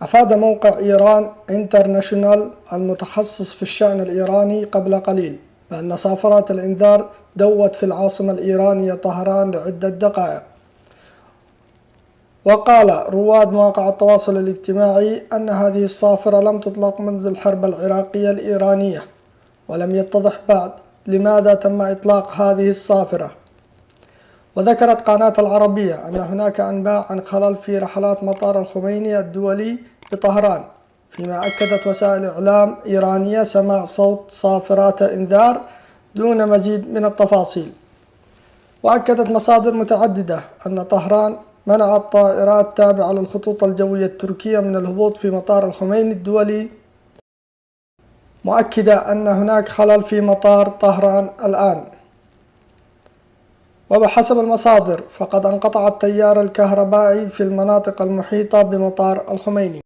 أفاد موقع إيران انترناشونال المتخصص في الشأن الإيراني قبل قليل بأن صافرات الإنذار دوت في العاصمة الإيرانية طهران لعدة دقائق. وقال رواد مواقع التواصل الاجتماعي أن هذه الصافرة لم تطلق منذ الحرب العراقية الإيرانية، ولم يتضح بعد لماذا تم إطلاق هذه الصافرة. وذكرت قناة العربية أن هناك أنباء عن خلل في رحلات مطار الخميني الدولي بطهران، فيما أكدت وسائل إعلام إيرانية سماع صوت صافرات إنذار دون مزيد من التفاصيل. وأكدت مصادر متعددة أن طهران منعت طائرات تابعة للخطوط الجوية التركية من الهبوط في مطار الخميني الدولي، مؤكدة أن هناك خلل في مطار طهران الآن. وبحسب المصادر فقد انقطع التيار الكهربائي في المناطق المحيطة بمطار الخميني.